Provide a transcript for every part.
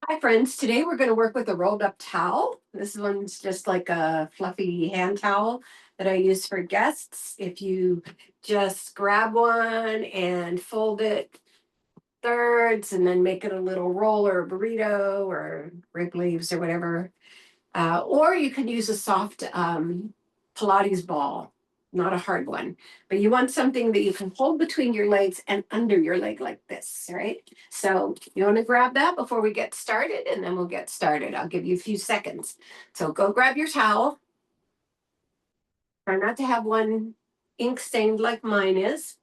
Hi friends, today we're going to work with a rolled up towel. This one's just like a fluffy hand towel that I use for guests. If you just grab one and fold it thirds and then make it a little roll or a burrito or grape leaves or whatever. Or you can use a soft Pilates ball, not a hard one, but you want something that you can hold between your legs and under your leg like this, right? So you want to grab that before we get started, and then we'll get started. I'll give you a few seconds. So go grab your towel. Try not to have one ink stained like mine is.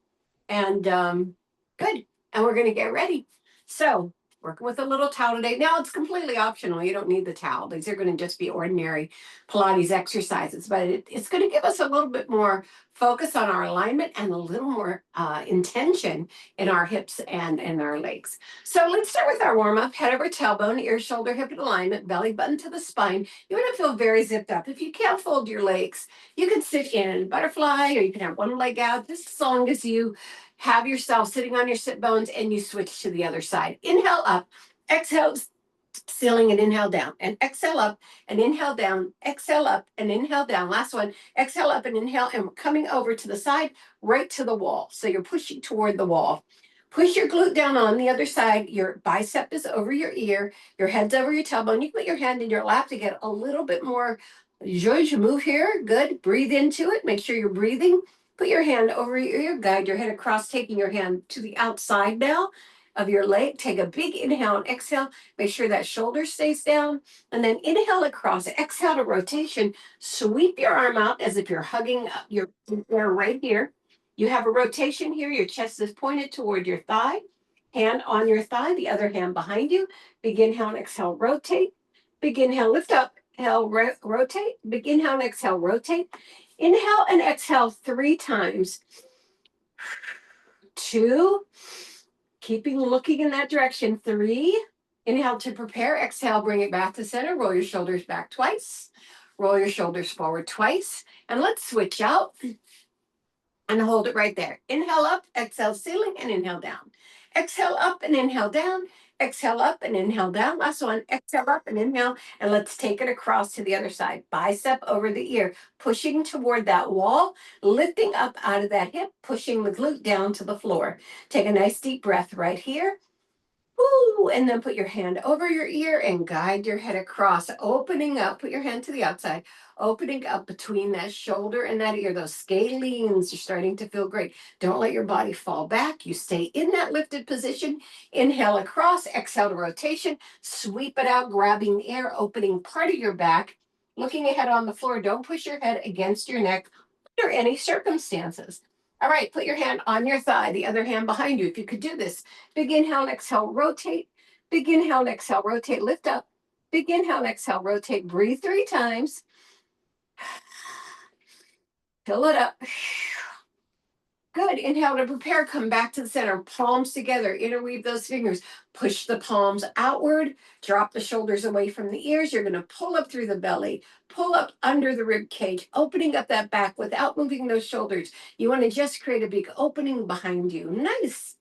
And good. And we're going to get ready. So, working with a little towel today. Now, it's completely optional. You don't need the towel. These are going to just be ordinary Pilates exercises, but it's going to give us a little bit more focus on our alignment and a little more intention in our hips and in our legs. So, let's start with our warm up. Head over tailbone, ear, shoulder, hip alignment, belly button to the spine. You want to feel very zipped up. If you can't fold your legs, you can sit in butterfly or you can have one leg out, just as long as you have yourself sitting on your sit bones and you switch to the other side. Inhale up, exhale, ceiling and inhale down, and exhale up and inhale down, exhale up and inhale down. Last one, exhale up and inhale, and we're coming over to the side, right to the wall. So you're pushing toward the wall. Push your glute down on the other side. Your bicep is over your ear. Your head's over your tailbone. You put your hand in your lap to get a little bit more zhuzh. Move here. Good. Breathe into it. Make sure you're breathing. Put your hand over your ear. Guide your head across, taking your hand to the outside now of your leg. Take a big inhale and exhale. Make sure that shoulder stays down. And then inhale across. Exhale to rotation. Sweep your arm out as if you're hugging your air right here. You have a rotation here. Your chest is pointed toward your thigh. Hand on your thigh, the other hand behind you. Big inhale and exhale, rotate. Big inhale, lift up. Inhale, rotate. Big inhale and exhale, rotate. Inhale and exhale 3 times. 2. Keeping looking in that direction. 3. Inhale to prepare. Exhale, bring it back to center. Roll your shoulders back twice. Roll your shoulders forward twice. And let's switch out and hold it right there. Inhale up, exhale ceiling, and inhale down. Exhale up and inhale down. Exhale up and inhale down. Last one. Exhale up and inhale. And let's take it across to the other side. Bicep over the ear, pushing toward that wall, lifting up out of that hip, pushing the glute down to the floor. Take a nice deep breath right here. Ooh, and then put your hand over your ear and guide your head across, opening up. Put your hand to the outside, opening up between that shoulder and that ear. Those scalenes are starting to feel great. Don't let your body fall back. You stay in that lifted position. Inhale across, exhale to rotation. Sweep it out, grabbing the air, opening part of your back, looking ahead on the floor. Don't push your head against your neck under any circumstances. All right, put your hand on your thigh, the other hand behind you. If you could do this, big inhale and exhale, rotate. Big inhale and exhale, rotate, lift up. Big inhale and exhale, rotate. Breathe 3 times. Fill it up. Good. Inhale to prepare. Come back to the center. Palms together. Interweave those fingers. Push the palms outward. Drop the shoulders away from the ears. You're going to pull up through the belly. Pull up under the rib cage, opening up that back without moving those shoulders. You want to just create a big opening behind you. Nice.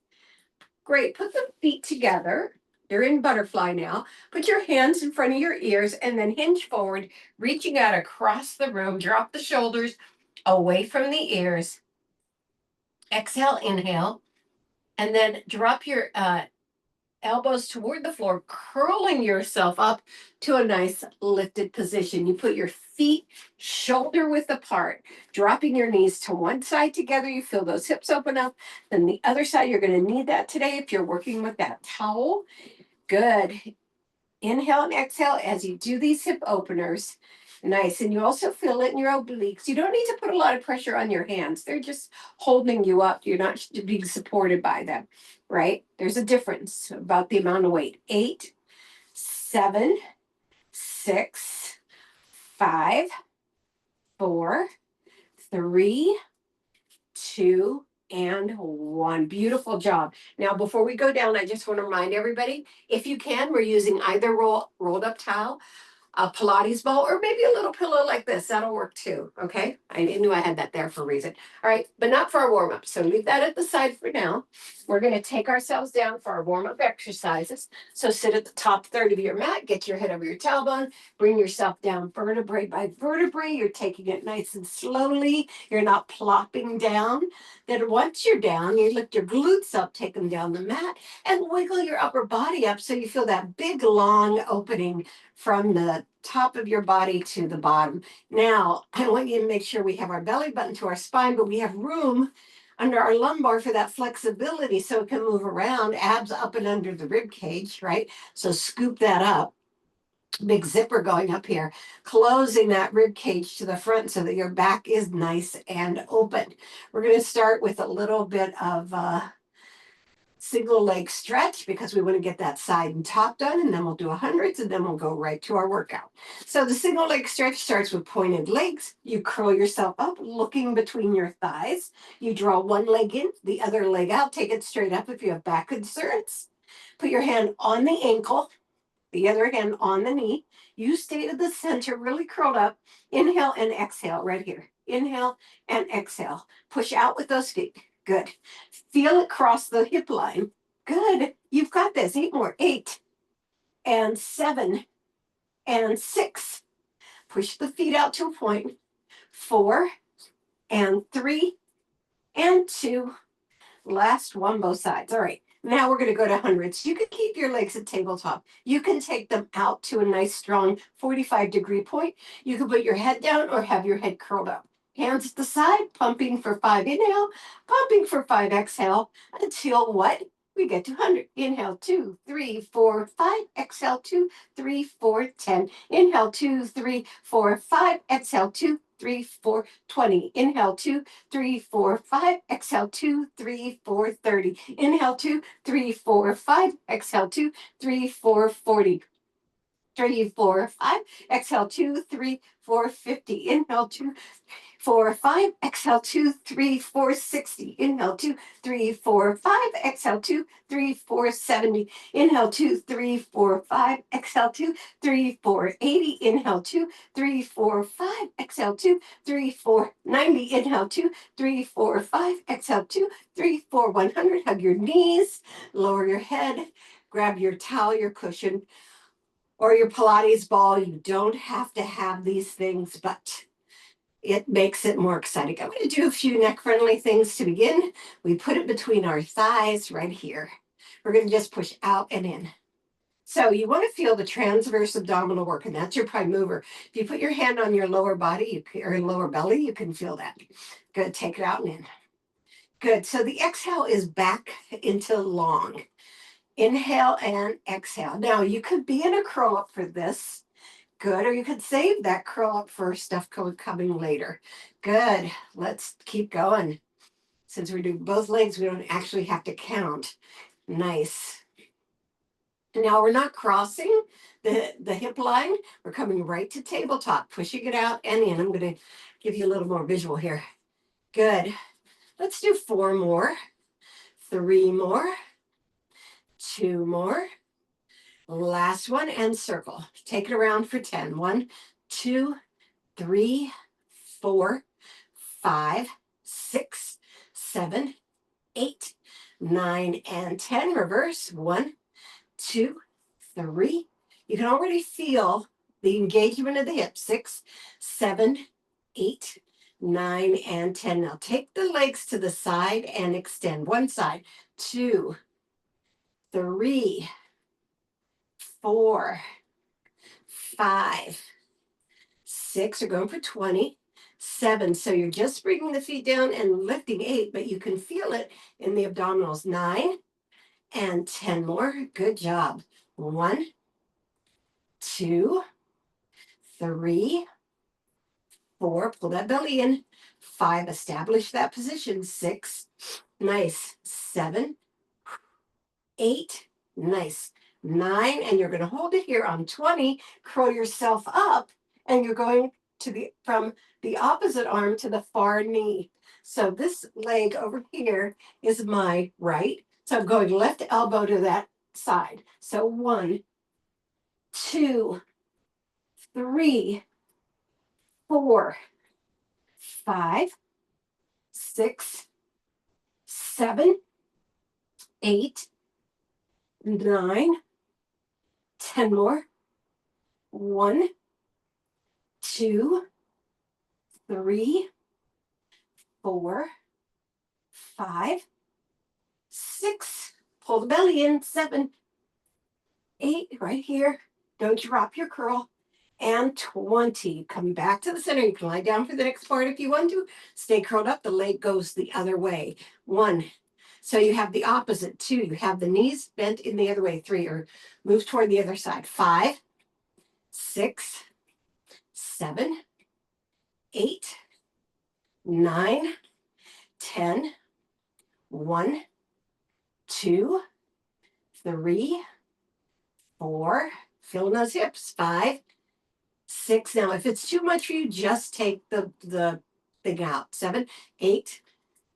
Great. Put the feet together. You're in butterfly now. Put your hands in front of your ears and then hinge forward, reaching out across the room. Drop the shoulders away from the ears. Exhale, inhale, and then drop your elbows toward the floor, curling yourself up to a nice lifted position. You put your feet shoulder width apart, dropping your knees to one side together. You feel those hips open up. Then the other side, you're going to need that today if you're working with that towel. Good. Inhale and exhale as you do these hip openers. Nice. And you also feel it in your obliques. You don't need to put a lot of pressure on your hands. They're just holding you up. You're not being supported by them, right? There's a difference about the amount of weight. 8, 7, 6, 5, 4, 3, 2, and 1. Beautiful job. Now, before we go down, I just want to remind everybody, if you can, we're using either rolled up towel, a Pilates ball, or maybe a little pillow like this. That'll work too. Okay. I knew I had that there for a reason. All right. But not for our warm up. So leave that at the side for now. We're going to take ourselves down for our warm-up exercises. So sit at the top third of your mat, get your head over your tailbone, bring yourself down vertebrae by vertebrae. You're taking it nice and slowly. You're not plopping down. Then once you're down, you lift your glutes up, take them down the mat, and wiggle your upper body up so you feel that big, long opening from the top of your body to the bottom. Now, I want you to make sure we have our belly button to our spine, but we have room under our lumbar for that flexibility so it can move around, abs up and under the rib cage, right? So scoop that up. Big zipper going up here, closing that rib cage to the front so that your back is nice and open. We're going to start with a little bit of single leg stretch because we want to get that side and top done, and then we'll do hundreds, and then we'll go right to our workout. So the single leg stretch starts with pointed legs. You curl yourself up, looking between your thighs. You draw one leg in, the other leg out. Take it straight up if you have back concerns. Put your hand on the ankle, the other hand on the knee. You stay to the center, really curled up. Inhale and exhale right here. Inhale and exhale. Push out with those feet. Good. Feel it cross the hip line. Good. You've got this. 8 more. 8 and 7 and 6. Push the feet out to a point. 4 and 3 and 2. Last one, both sides. All right. Now we're going to go to hundreds. You can keep your legs at tabletop. You can take them out to a nice, strong 45-degree point. You can put your head down or have your head curled up. Hands at the side, pumping for 5 inhale, pumping for 5 exhale, until what? We get to 100. Inhale, 2, 3, 4, 5. Exhale, 2, 3, 4, 10. Inhale, 2, 3, 4, 5. Exhale, 2, 3, 4, 20. Inhale, 2, 3, 4, 5. Exhale, 2, 3, 4, 30. Inhale, 2, 3, 4, 5. Exhale, 2, 3, 4, 40. 3, 4, 5. Exhale, 2, 3, 4, 50. Inhale, 2, 4, 5. Exhale, 2, 3, 4, 60. Inhale, 2, 3, 4, 5. Exhale, 2, 3, 4, 70. Inhale, 2, 3, 4, 5. Exhale, 2, 3, 4, 80. Inhale, 2, 3, 4, 5. Exhale, 2, 3, 4, 90. Inhale, 2, 3, 4, 5. Exhale, 2, 3, 4, 100. Hug your knees, lower your head, grab your towel, your cushion, or your Pilates ball. You don't have to have these things, but it makes it more exciting. I'm going to do a few neck-friendly things to begin. We put it between our thighs right here. We're going to just push out and in. So you want to feel the transverse abdominal work, and that's your prime mover. If you put your hand on your lower body or lower belly, you can feel that. Good. Take it out and in. Good. So the exhale is back into long. Inhale and exhale. Now you could be in a curl up for this. Good. Or you could save that curl up for stuff coming later. Good. Let's keep going. Since we do both legs, we don't actually have to count. Nice. Now we're not crossing the hip line. We're coming right to tabletop, pushing it out and in. I'm going to give you a little more visual here. Good. Let's do 4 more, 3 more, 2 more. Last one, and circle. Take it around for 10. 1, 2, 3, 4, 5, 6, 7, 8, 9, and 10. Reverse. 1, 2, 3. You can already feel the engagement of the hips. 6, 7, 8, 9, and 10. Now take the legs to the side and extend. One side. 2, 3, 4, 5, 6. We're going for 20. 7. So you're just bringing the feet down and lifting. 8, but you can feel it in the abdominals. 9 and 10 more. Good job. 1, 2, 3, 4. Pull that belly in. 5. Establish that position. 6. Nice. 7, 8. Nice. 9. And you're going to hold it here on 20. Curl yourself up, and you're going to from the opposite arm to the far knee. So this leg over here is my right. So I'm going left elbow to that side. So 1, 2, 3, 4, 5, 6, 7, 8, 9, 10 more. 1, 2, 3, 4, 5, 6. Pull the belly in. 7, 8, right here. Don't drop your curl. And 20. Come back to the center. You can lie down for the next part if you want to. Stay curled up. The leg goes the other way. 1. So you have the opposite. 2. You have the knees bent in the other way. 3. Or move toward the other side. 5, 6, 7, 8, 9, 10. 1, 2, 3, 4. Feeling those hips. 5, 6. Now, if it's too much for you, just take the thing out. 7, 8,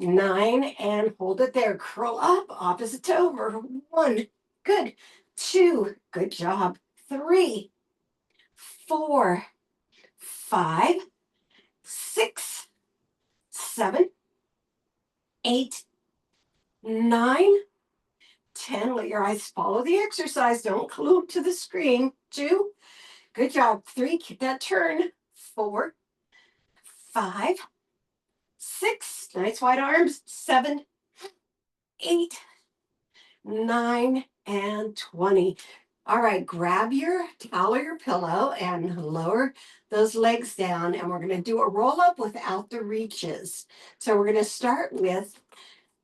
9, and hold it there. Curl up, opposite toe over. 1, good. 2, good job. 3, 4, 5, 6, 7, 8, 9, 10. Let your eyes follow the exercise. Don't glue to the screen. 2, good job. 3, keep that turn. 4, 5, 6, nice wide arms. 7, 8, 9, and 20. All right, grab your towel or your pillow and lower those legs down. And we're going to do a roll up without the reaches. So we're going to start with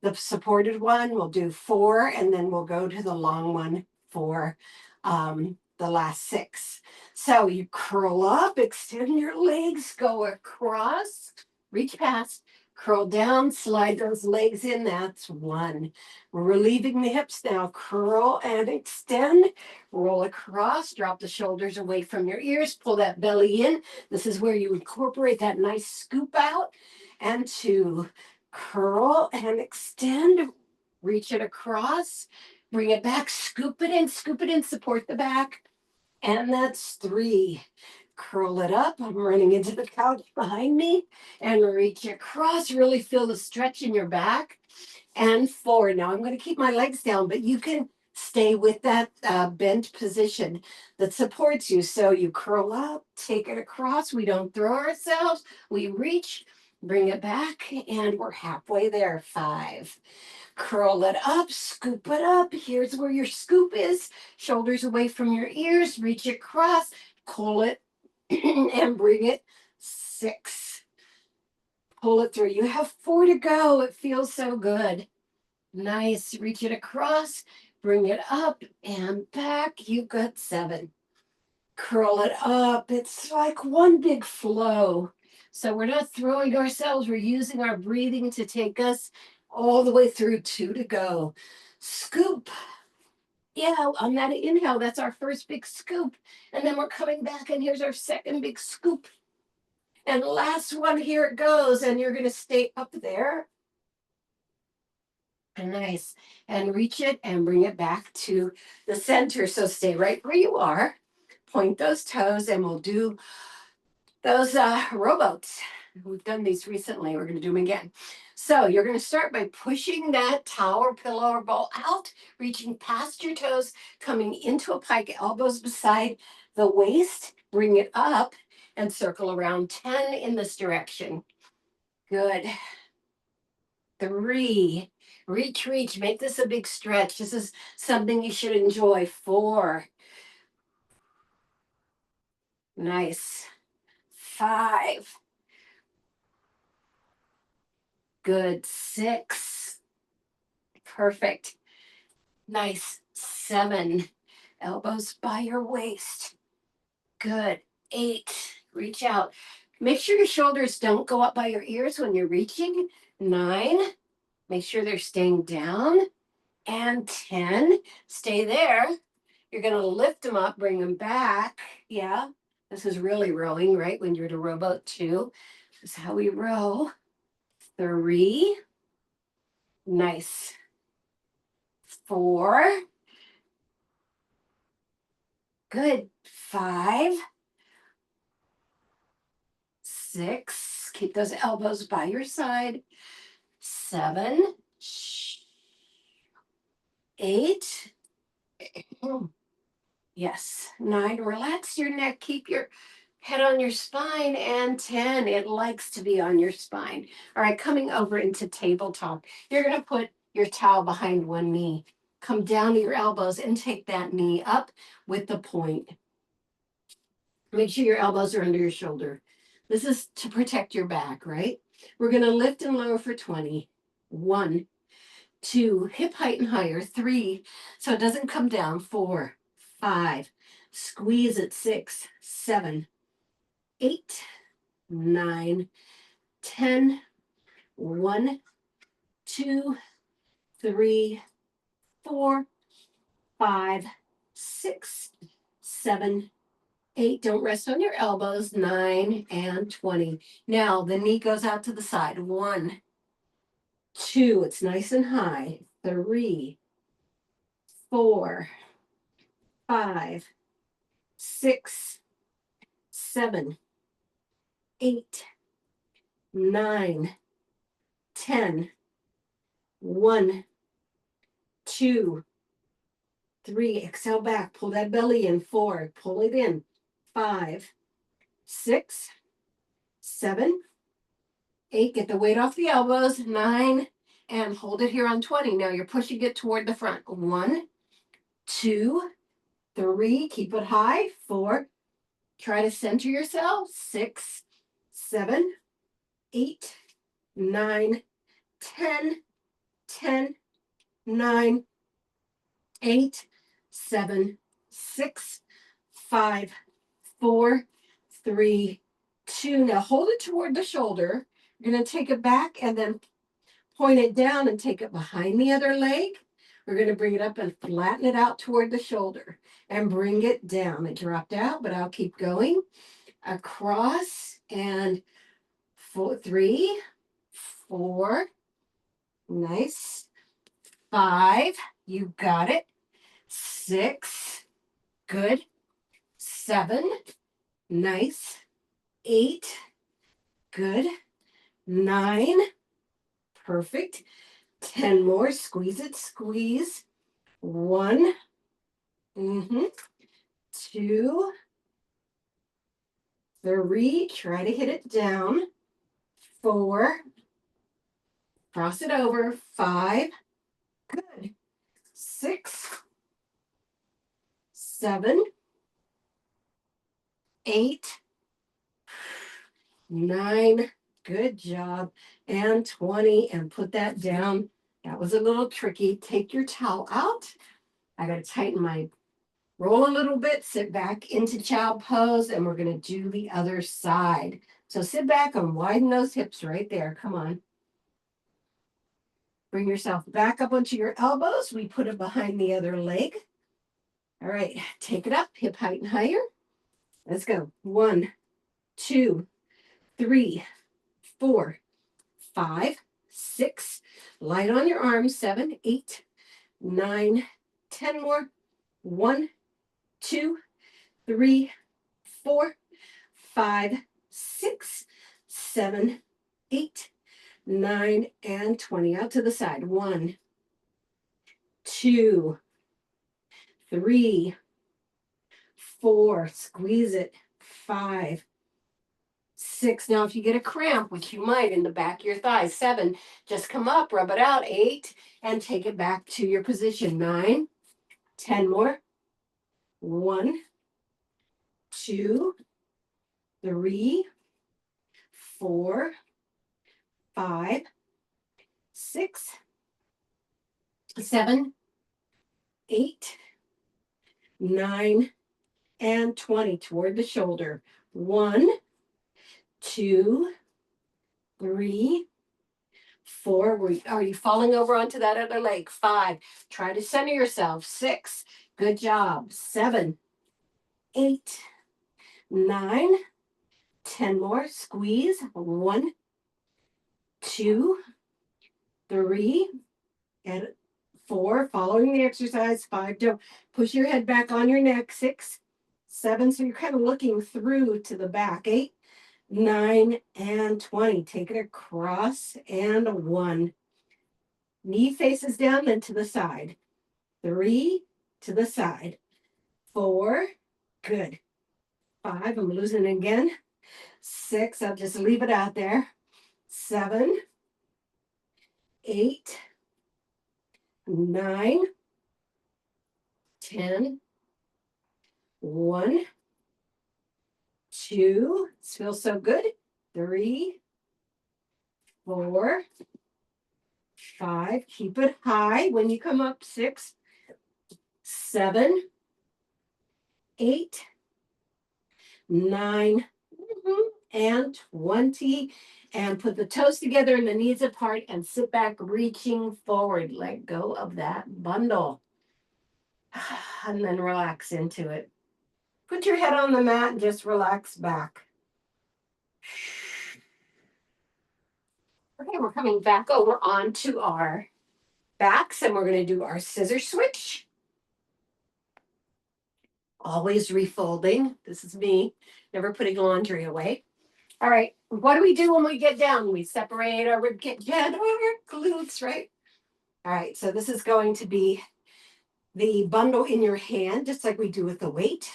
the supported one. We'll do 4, and then we'll go to the long one for the last 6. So you curl up, extend your legs, go across, reach past, curl down, slide those legs in. That's 1. We're relieving the hips now. Curl and extend, roll across, drop the shoulders away from your ears, pull that belly in. This is where you incorporate that nice scoop out. And 2, curl and extend, reach it across, bring it back, scoop it in, support the back. And that's 3. Curl it up. I'm running into the couch behind me and reach across. Really feel the stretch in your back. And 4. Now I'm going to keep my legs down, but you can stay with that bent position that supports you. So you curl up, take it across. We don't throw ourselves. We reach, bring it back, and we're halfway there. 5. Curl it up, scoop it up. Here's where your scoop is. Shoulders away from your ears. Reach across, pull it, and bring it. 6. Pull it through. You have 4 to go. It feels so good. Nice. Reach it across, bring it up and back. You got 7. Curl it up. It's like one big flow. So we're not throwing ourselves. We're using our breathing to take us all the way through. 2 to go. Scoop. Yeah, on that inhale, that's our first big scoop. And then we're coming back, and here's our second big scoop. And last one, here it goes. And you're going to stay up there. Nice. And reach it and bring it back to the center. So stay right where you are. Point those toes, and we'll do those rowboats. We've done these recently. We're going to do them again. So you're going to start by pushing that towel or pillow or ball out, reaching past your toes, coming into a pike, elbows beside the waist. Bring it up and circle around 10 in this direction. Good. 3. Reach. Make this a big stretch. This is something you should enjoy. 4. Nice. 5. Good. 6. Perfect. Nice. 7. Elbows by your waist. Good. 8. Reach out. Make sure your shoulders don't go up by your ears when you're reaching. 9. Make sure they're staying down. And 10. Stay there. You're going to lift them up, bring them back. Yeah. This is really rowing, right? When you're in a rowboat 2. This is how we row. 3. Nice. 4. Good. 5. 6. Keep those elbows by your side. 7. 8. Yes. 9. Relax your neck. Keep your head on your spine. And 10. It likes to be on your spine. All right. Coming over into tabletop. You're going to put your towel behind one knee. Come down to your elbows and take that knee up with the point. Make sure your elbows are under your shoulder. This is to protect your back, right? We're going to lift and lower for 20. 1, 2, hip height and higher. 3, so it doesn't come down. 4, 5, squeeze at 6, 7, 8, 9, 10. 1, 2, 3, 4, 5, 6, 7, 8. Don't rest on your elbows. 9 and 20. Now the knee goes out to the side. 1, 2. It's nice and high. 3, 4, 5, 6, 7, 8, 9, 10. 1, 2, 3. Exhale back. Pull that belly in. 4. Pull it in. 5, 6, 7, 8. Get the weight off the elbows. 9. And hold it here on 20. Now you're pushing it toward the front. 1, 2, 3. Keep it high. 4. Try to center yourself. 6, 7, 8, 9, 10, 10, 9, 8, 7, 6, 5, 4, 3, 2. Now hold it toward the shoulder. You're going to take it back and then point it down and take it behind the other leg. We're going to bring it up and flatten it out toward the shoulder and bring it down. It dropped out, but I'll keep going. Across and 4, 3, 4. Nice. 5. You got it. 6. Good. 7. Nice. 8. Good. 9. Perfect. 10 more. Squeeze it. Squeeze. 1. 2. 3. Try to hit it down. 4. Cross it over. 5. Good. 6. 7. 8. 9. Good job. And 20. And put that down. That was a little tricky. Take your towel out. I got to tighten my roll a little bit. Sit back into child pose. And we're going to do the other side. So sit back and widen those hips right there. Come on. Bring yourself back up onto your elbows. We put it behind the other leg. All right. Take it up. Hip height and higher. Let's go. 1, 2, 3, 4, 5, 6. Light on your arms. 7, 8, 9, 10 more. 1, 2, 3, 4, 5, 6, 7, 8, 9, and 20. Out to the side. 1, 2, 3, 4. Squeeze it. 5, 6. Now, if you get a cramp, which you might in the back of your thighs. 7. Just come up, rub it out. 8, and take it back to your position. 9, 10 more. 1, 2, 3, 4, 5, 6, 7, 8, 9, and 20 toward the shoulder. 1, 2, 3, 4. Are you falling over onto that other leg? 5. Try to center yourself. 6. Good job. 7, 8, 9, 10 more. Squeeze. 1, 2, 3, and 4. Following the exercise. 5. Don't push your head back on your neck. 6, 7. So you're kind of looking through to the back. 8, 9, and 20. Take it across and 1. Knee faces down, then to the side. 3, to the side. 4, good. 5, I'm losing it again. 6, I'll just leave it out there. 7, 8, 9, 10, 1, 2, this feels so good. 3, 4, 5, keep it high when you come up. 6, 7, 8, 9, and 20. And put the toes together and the knees apart and sit back, reaching forward. Let go of that bundle. And then relax into it. Put your head on the mat and just relax back. Okay, we're coming back over onto our backs and we're going to do our scissor switch. Always refolding. This is me, never putting laundry away. All right, what do we do when we get down? We separate our rib cage and our glutes, right? All right, so this is going to be the bundle in your hand, just like we do with the weight.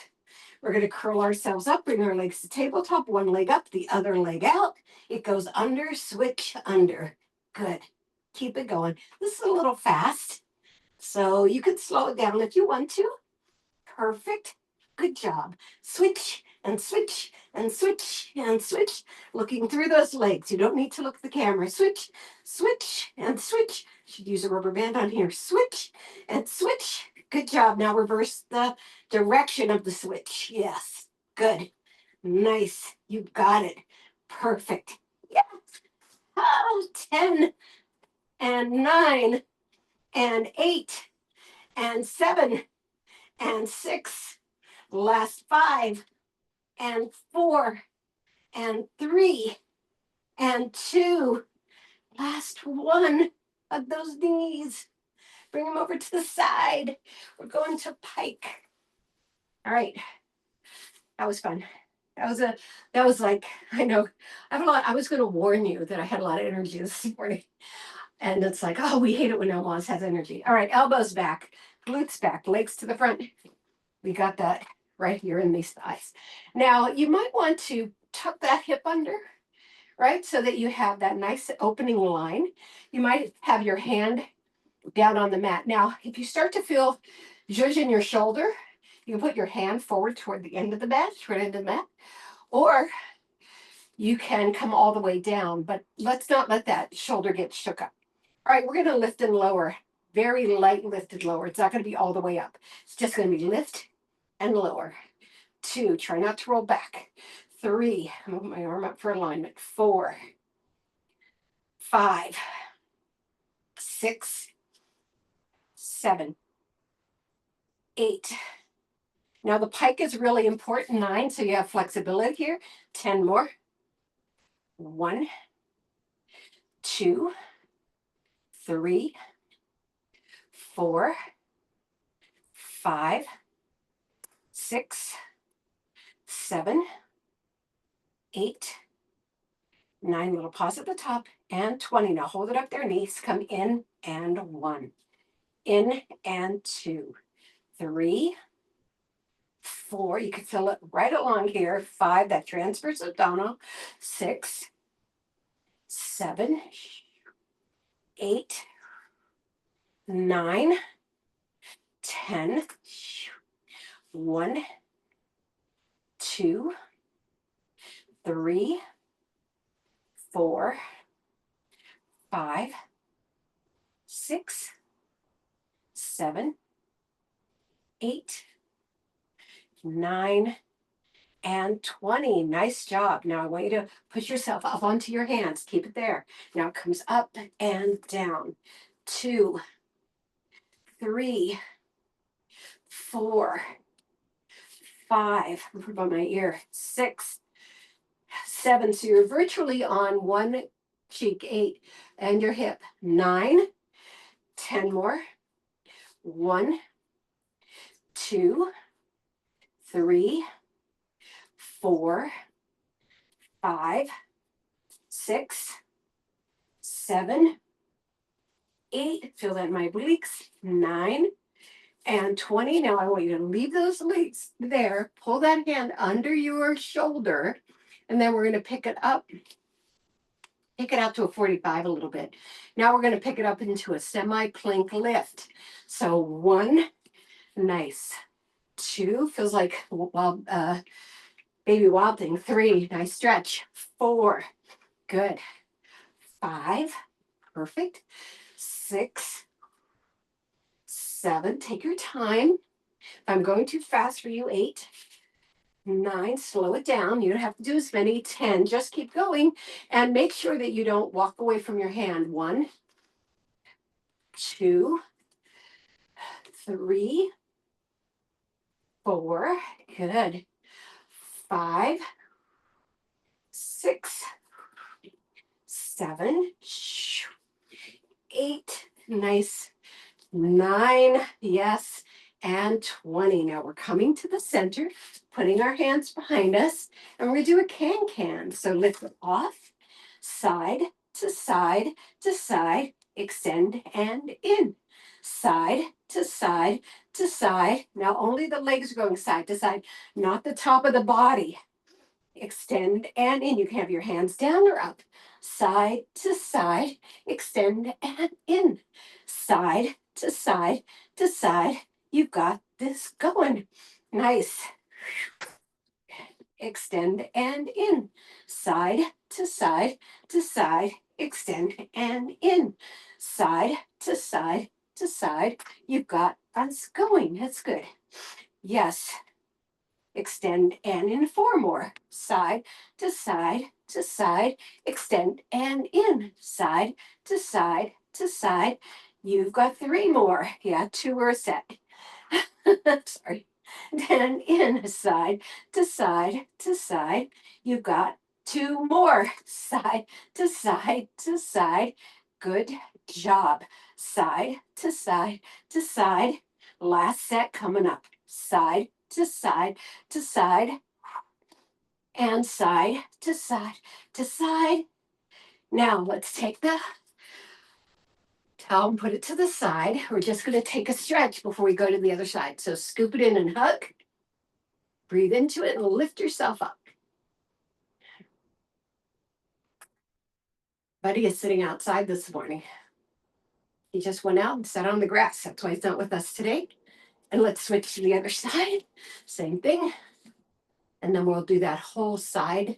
We're going to curl ourselves up, bring our legs to tabletop, one leg up, the other leg out. It goes under, switch, under. Good. Keep it going. This is a little fast, so you can slow it down if you want to. Perfect. Good job. Switch and switch and switch and switch. Looking through those legs. You don't need to look at the camera. Switch, switch, and switch. Should use a rubber band on here. Switch and switch. Good job. Now reverse the direction of the switch. Yes. Good. Nice. You got it. Perfect. Yeah. Oh, 10 and 9 and 8 and 7 and 6. Last 5 and 4 and 3 and 2. Last 1 of those knees. Bring them over to the side. We're going to pike. All right. That was fun. That was like, I know, I have a lot. I was going to warn you that I had a lot of energy this morning. And it's like, oh, we hate it when Elmoz has energy. All right, elbows back, glutes back, legs to the front. We got that right here in these thighs. Now, you might want to tuck that hip under, right? So that you have that nice opening line. You might have your hand down on the mat. Now, if you start to feel zhuzh in your shoulder, you can put your hand forward toward the end of the mat, or you can come all the way down, but let's not let that shoulder get shook up. All right, we're going to lift and lower. Very light lift and lower. It's not going to be all the way up. It's just going to be lift and lower. 2, try not to roll back. 3, move my arm up for alignment. 4, 5, 6, 7, 8. Now the pike is really important. 9, so you have flexibility here. 10 more. 1, 2, 3, 4, 5, 6, 7, 8, 9. Little pause at the top, and 20. Now hold it up there, knees come in, and 1. In and 2, 3, 4. You can feel it right along here. 5, that transverse abdominal. 6, 7, 8, 9, 10. 1, 2, 3, 4, 5, 6, 7, 8, 9, and 20. Nice job. Now I want you to push yourself up onto your hands. Keep it there. Now it comes up and down. 2, 3, 4, 5. Put on my ear. 6, 7. So you're virtually on one cheek. 8, and your hip. 9, 10 more. 1, 2, 3, 4, 5, 6, 7, 8. Feel that in my obliques. 9, and 20. Now I want you to leave those legs there. Pull that hand under your shoulder, and then we're going to pick it up. Pick it out to a 45 a little bit. Now we're going to pick it up into a semi-plank lift. So 1, nice. 2, feels like wild, baby wild thing. 3, nice stretch. 4, good. 5, perfect. 6, 7, take your time. If I'm going too fast for you, 8, 9, slow it down. You don't have to do as many. 10, just keep going. And make sure that you don't walk away from your hand. 1, 2, 3, 4, good. 5, 6, 7, 8, nice. 9, yes, and 20. Now we're coming to the center, putting our hands behind us, and we're going to do a can-can. So lift it off, side to side to side, extend and in. Side to side to side. Now only the legs are going side to side, not the top of the body. Extend and in. You can have your hands down or up. Side to side, extend and in. Side to side to side. You've got this going. Nice. Extend and in. Side to side to side, extend and in. Side to side to side. You've got us going. That's good. Yes. Extend and in. 4 more. Side to side to side, extend and in. Side to side to side. You've got 3 more. Yeah, 2 are set. Sorry. Then in. Side to side to side. You've got 2 more. Side to side to side. Good job. Side to side to side. Last set coming up. Side to side to side, and side to side to side. Now let's take the towel and put it to the side. We're just going to take a stretch before we go to the other side. So scoop it in and hug. Breathe into it and lift yourself up. Buddy is sitting outside this morning. He just went out and sat on the grass. That's why he's not with us today. And let's switch to the other side. Same thing. And then we'll do that whole side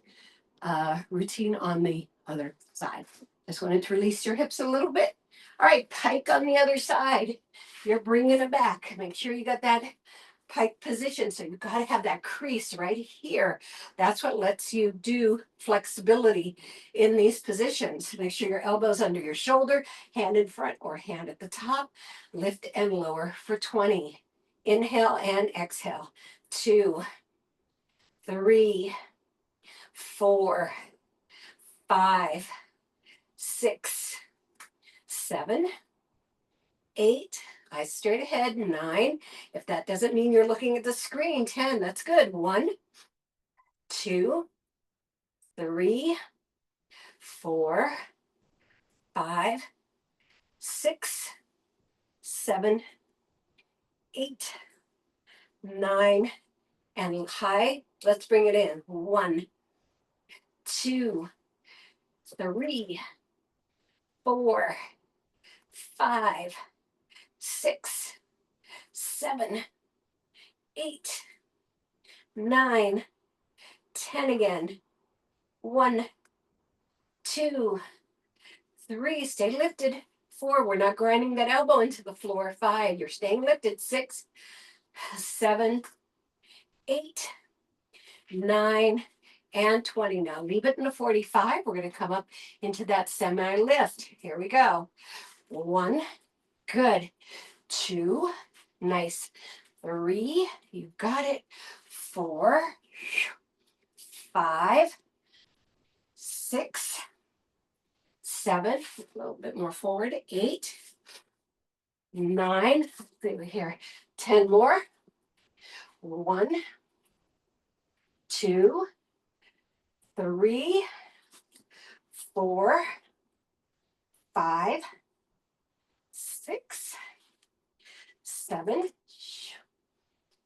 routine on the other side. Just wanted to release your hips a little bit. All right, pike on the other side. You're bringing it back. Make sure you got that pike position. So you've got to have that crease right here. That's what lets you do flexibility in these positions. Make sure your elbow's under your shoulder, hand in front or hand at the top. Lift and lower for 20. Inhale and exhale. 2, 3, 4, 5, 6, 7, 8, eyes straight ahead. 9. If that doesn't mean you're looking at the screen, 10. That's good. 1, 2, 3, 4, 5, 6, 7, 8, 9, and high. Let's bring it in. 1, 2, 3, 4, 5, 6, 7, 8, 9, 10 again. 1, 2, 3, stay lifted. 4, we're not grinding that elbow into the floor. 5, you're staying lifted. 6, 7, 8, 9, and 20. Now leave it in a 45. We're going to come up into that semi-lift. Here we go. 1, good. 2, nice. 3, you got it. 4, 5, 6, 7, a little bit more forward. 8, 9, over here. 10 more. 1, 2, 3, 4, 5, 6, 7,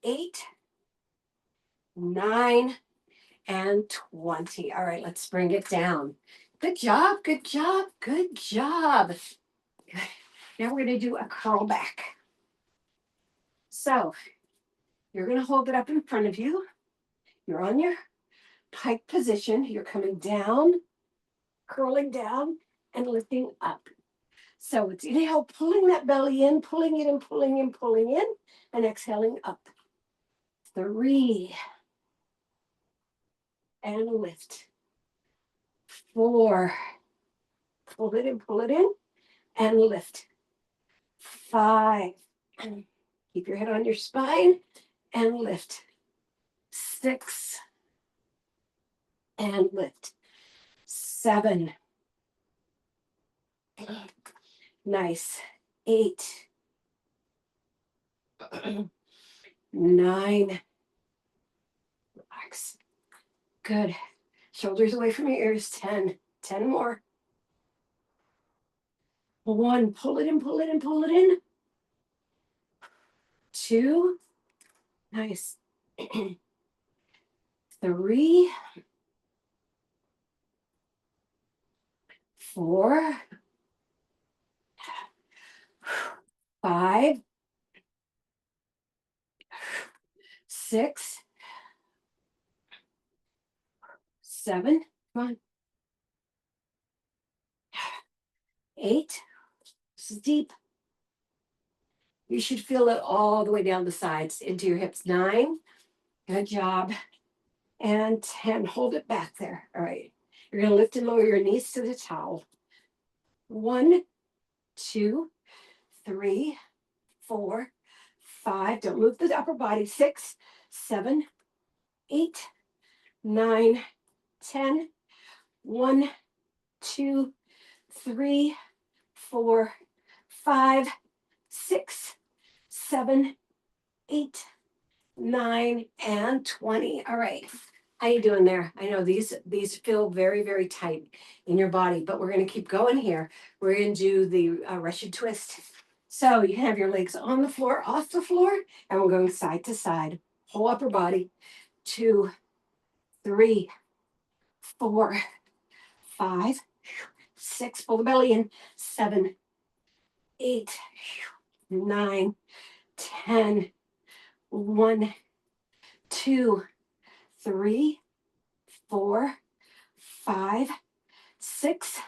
8, 9, and 20. All right, let's bring it down. Good job, good job, good job. Now we're going to do a curl back. So you're going to hold it up in front of you. You're on your pike position. You're coming down, curling down, and lifting up. So it's inhale, pulling that belly in, pulling it in, pulling in, pulling in, and exhaling up. 3, and lift. 4, pull it in, and lift. 5, and keep your head on your spine, and lift. 6, and lift. 7, nice. 8, 9, relax. Good. Shoulders away from your ears. 10, 10 more. 1, pull it in, pull it in, pull it in. 2, nice. 3, 4, 5, 6, 7, come on. 8, this is deep. You should feel it all the way down the sides into your hips. 9, good job. And 10, hold it back there. All right. You're going to lift and lower your knees to the towel. 1, 2, 3, 4, 5. Don't move the upper body. 6, 7, 8, 9, 10. 1, 2, 3, 4, 5, 6, 7, 8, 9, and 20. All right. How you doing there? I know these feel very, very tight in your body, but we're going to keep going here. We're going to do the Russian twist. So you have your legs on the floor, off the floor, and we're going side to side. Whole upper body. 2, 3, 4, 5, 6. Pull the belly in. 7, 8, 9, 10. 1, 2, 3, 4, 5, 6,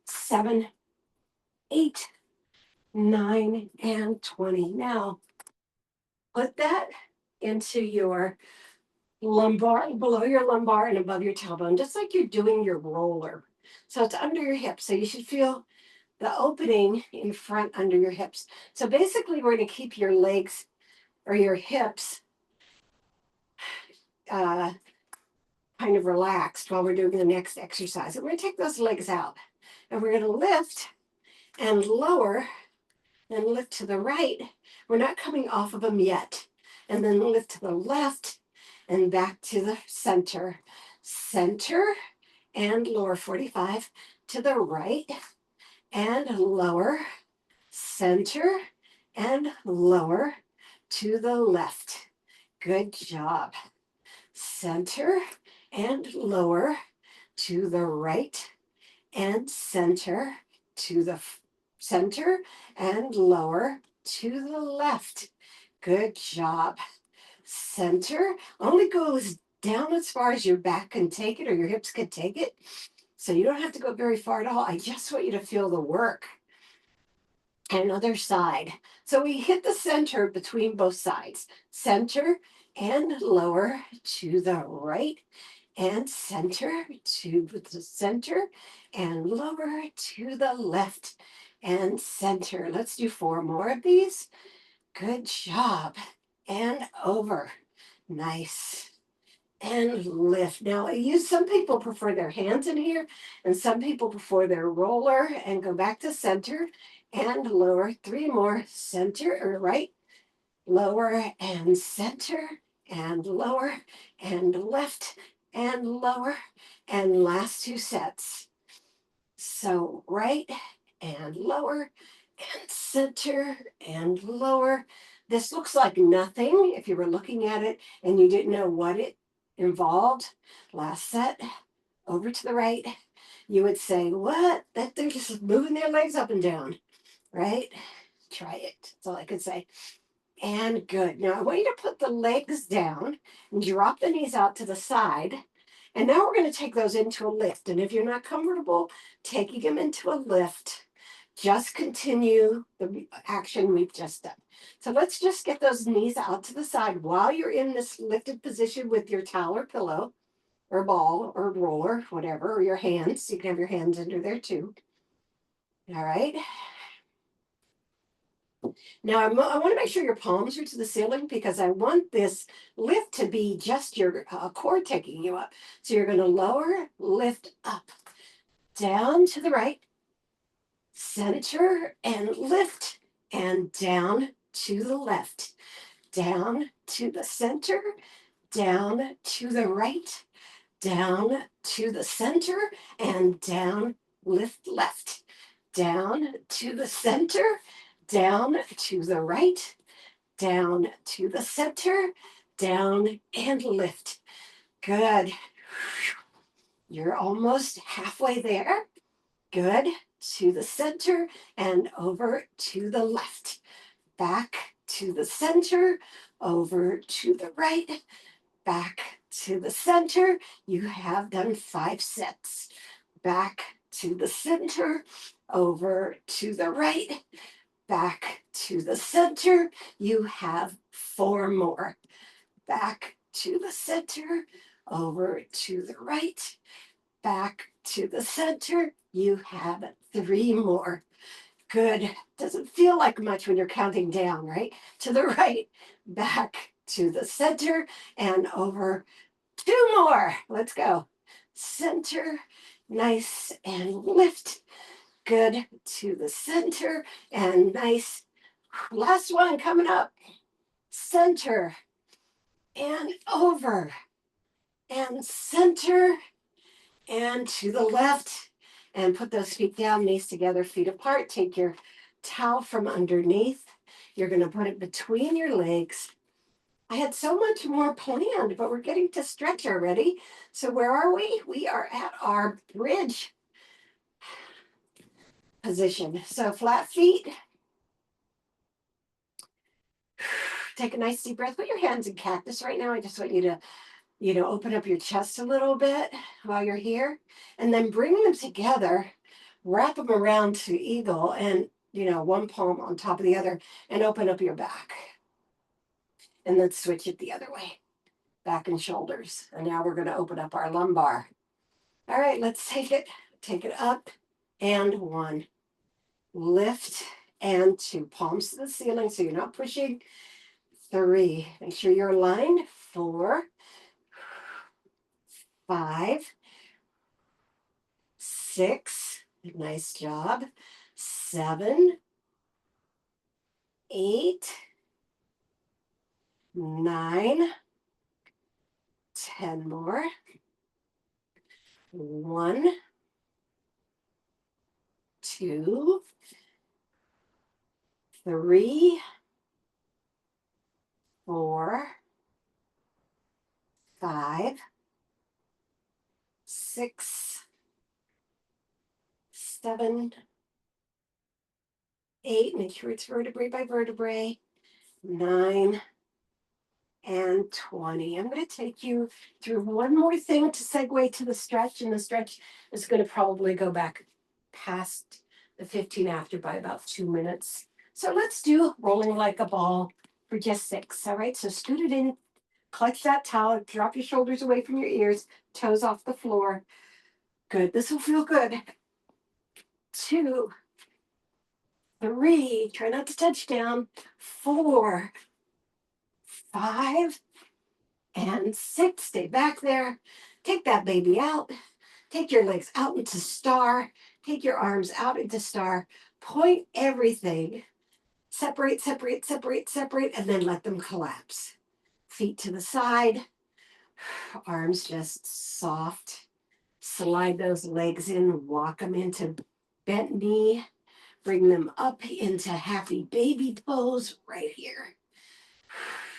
7, 8, 9, and 20. Now, put that into your lumbar, below your lumbar and above your tailbone, just like you're doing your roller. So it's under your hips. So you should feel the opening in front under your hips. So basically, we're going to keep your legs or your hips kind of relaxed while we're doing the next exercise. And we're going to take those legs out. And we're going to lift and lower and lift to the right. We're not coming off of them yet. And then lift to the left and back to the center. Center and lower 45 to the right and lower. Center and lower to the left. Good job. Center and lower to the right and center to the center and lower to the left. Good job. Center only goes down as far as your back can take it or your hips can take it. So you don't have to go very far at all. I just want you to feel the work. And other side. So we hit the center between both sides. Center and lower to the right and center to the center and lower to the left and center. Let's do 4 more of these. Good job. And over. Nice. And lift. Now, some people prefer their hands in here, and some people prefer their roller and go back to center and lower. 3 more. Center or right, lower and center and lower and left and lower and last 2 sets. So right and lower and center and lower, This looks like nothing if you were looking at it and you didn't know what it involved. Last set, over to the right. You would say, what? That they're just moving their legs up and down, right? Try it. That's all I could say. And good. Now I want you to put the legs down and drop the knees out to the side. And now we're going to take those into a lift. And if you're not comfortable taking them into a lift, just continue the action we've just done. So let's just get those knees out to the side while you're in this lifted position with your towel or pillow or ball or roller, whatever, or your hands. You can have your hands under there too. All right. Now I want to make sure your palms are to the ceiling because I want this lift to be just your core taking you up. So you're going to lower, lift up, down to the right, center and lift, and down to the left, down to the center, down to the right, down to the center, and down, lift left, down to the center, down to the right, down to the center, down and lift. Good. You're almost halfway there. Good. To the center and over to the left. Back to the center, over to the right, back to the center. You have done 5 sets. Back to the center, over to the right, back to the center. You have 4 more. Back to the center, over to the right, back to the center. You have 3 more. Good. Doesn't feel like much when you're counting down, right? To the right, back to the center, and over. 2 more. Let's go. Center, nice and lift. Good. To the center and nice. Last one coming up. Center and over and center and to the left, and put those feet down, knees together, feet apart. Take your towel from underneath. You're going to put it between your legs. I had so much more planned, but we're getting to stretch already. So where are we? We are at our bridge position. So flat feet. Take a nice deep breath. Put your hands in cactus right now. I just want you to open up your chest a little bit while you're here, and then bring them together, wrap them around to eagle, and, one palm on top of the other, and open up your back. And then switch it the other way, back and shoulders. And now we're going to open up our lumbar. All right, let's take it up, and 1, lift, and 2, palms to the ceiling so you're not pushing. 3, make sure you're aligned. 4, 5, 6, nice job. 7, 8, 9, 10 more. 1, 2, 3, 4, 5, 6, 7, 8. Make sure it's vertebrae by vertebrae. 9 and 20. I'm going to take you through one more thing to segue to the stretch, and the stretch is going to probably go back past the 15 after by about 2 minutes. So let's do rolling like a ball for just 6. All right, so scoot it in, clutch that towel, drop your shoulders away from your ears, toes off the floor. Good. This will feel good. 2, 3, try not to touch down. 4, 5, and 6. Stay back there. Take that baby out. Take your legs out into star. Take your arms out into star. Point everything. Separate, separate, separate, separate, and then let them collapse. Feet to the side. Arms just soft. Slide those legs in. Walk them into bent knee. Bring them up into happy baby pose right here.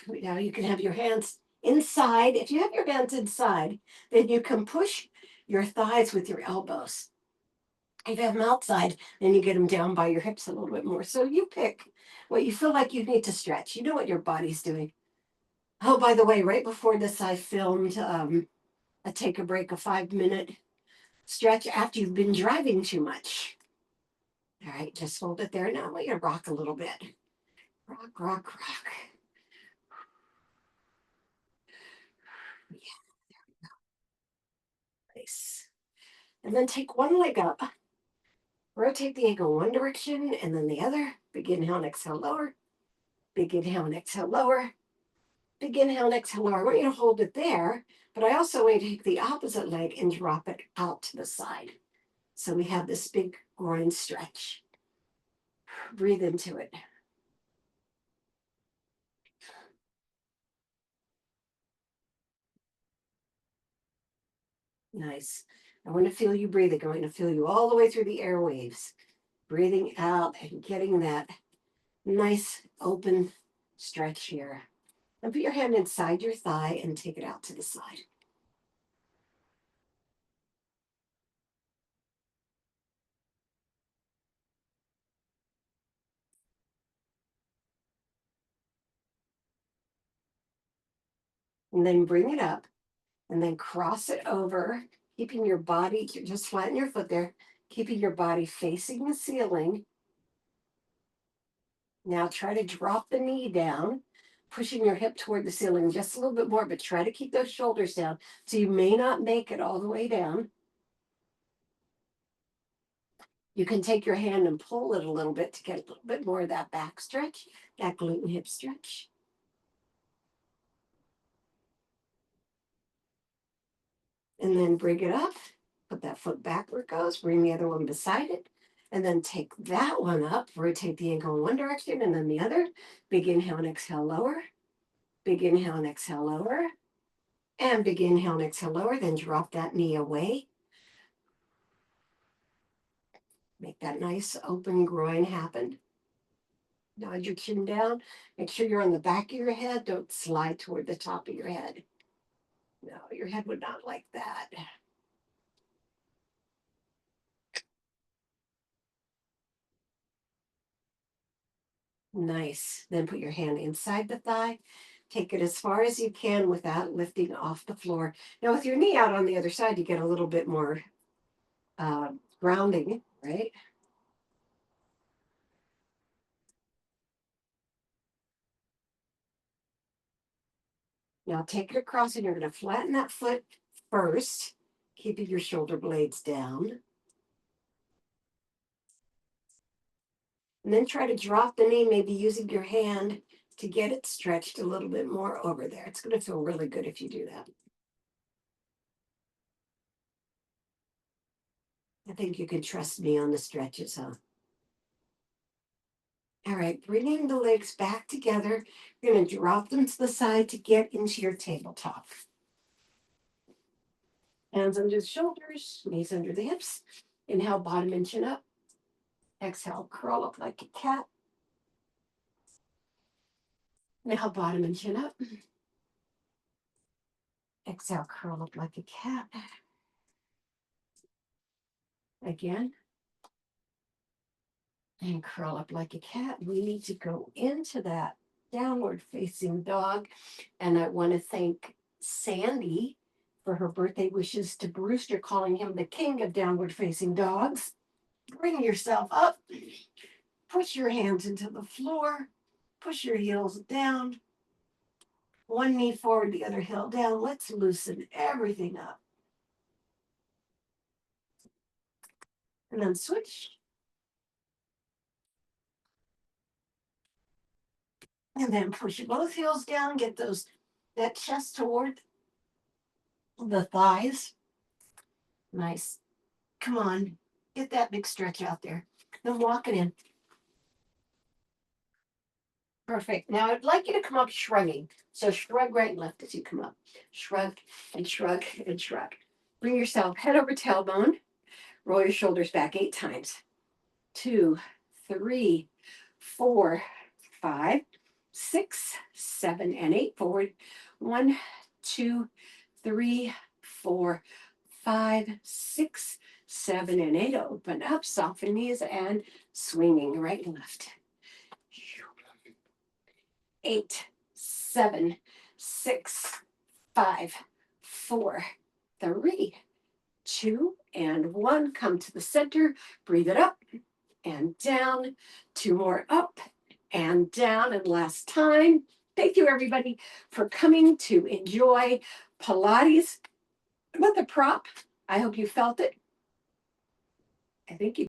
Now you can have your hands inside. If you have your hands inside, then you can push your thighs with your elbows. If you have them outside, then you get them down by your hips a little bit more. So you pick what you feel like you need to stretch. You know what your body's doing. Oh, by the way, right before this, I filmed a take a break, a 5 minute stretch after you've been driving too much. All right, just hold it there. Now I want you to rock a little bit. Rock, rock, rock. Yeah, nice. And then take one leg up. Rotate the ankle one direction and then the other. Big inhale and exhale lower. Big inhale and exhale lower. Big inhale and exhale lower. I want you to hold it there, but I also want you to take the opposite leg and drop it out to the side. So we have this big groin stretch. Breathe into it. Nice. I want to feel you breathing. I want to feel you all the way through the airwaves. Breathing out and getting that nice open stretch here. And put your hand inside your thigh and take it out to the side. And then bring it up and then cross it over, keeping your body, just flatten your foot there, keeping your body facing the ceiling. Now try to drop the knee down, pushing your hip toward the ceiling just a little bit more, but try to keep those shoulders down. So you may not make it all the way down. You can take your hand and pull it a little bit to get a little bit more of that back stretch, that glute and hip stretch. And then bring it up, put that foot back where it goes, bring the other one beside it, and then take that one up, rotate the ankle in one direction and then the other. Big inhale and exhale lower, big inhale and exhale lower, and big inhale and exhale lower, then drop that knee away. Make that nice open groin happen. Nod your chin down. Make sure you're on the back of your head. Don't slide toward the top of your head. No, your head would not like that. Nice. Then put your hand inside the thigh. Take it as far as you can without lifting off the floor. Now, with your knee out on the other side, you get a little bit more uh, grounding, right? Now, take it across and you're going to flatten that foot first, keeping your shoulder blades down. And then try to drop the knee, maybe using your hand to get it stretched a little bit more over there. It's going to feel really good if you do that. I think you can trust me on the stretches, huh? All right, bringing the legs back together. You're going to drop them to the side to get into your tabletop. Hands under the shoulders, knees under the hips. Inhale, bottom and chin up. Exhale, curl up like a cat. Inhale, bottom and chin up. Exhale, curl up like a cat. Again. And curl up like a cat. We need to go into that downward facing dog. And I want to thank Sandy for her birthday wishes to Brewster, calling him the king of downward facing dogs. Bring yourself up. Push your hands into the floor. Push your heels down. One knee forward, the other heel down. Let's loosen everything up. And then switch. And then push both heels down. Get that chest toward the thighs. Nice. Come on. Get that big stretch out there. Then walk it in. Perfect. Now I'd like you to come up shrugging. So shrug right and left as you come up. Shrug and shrug and shrug. Bring yourself head over tailbone. Roll your shoulders back 8 times. 2, 3, 4, 5. 6, 7, and 8. Forward. 1, 2, 3, 4, 5, 6, 7, and 8. Open up, soften knees, and swinging right and left. 8, 7, 6, 5, 4, 3, 2, and 1. Come to the center. Breathe it up and down. 2 more up and down. And last time. Thank you, everybody, for coming to enjoy Pilates with a prop. I hope you felt it. I think you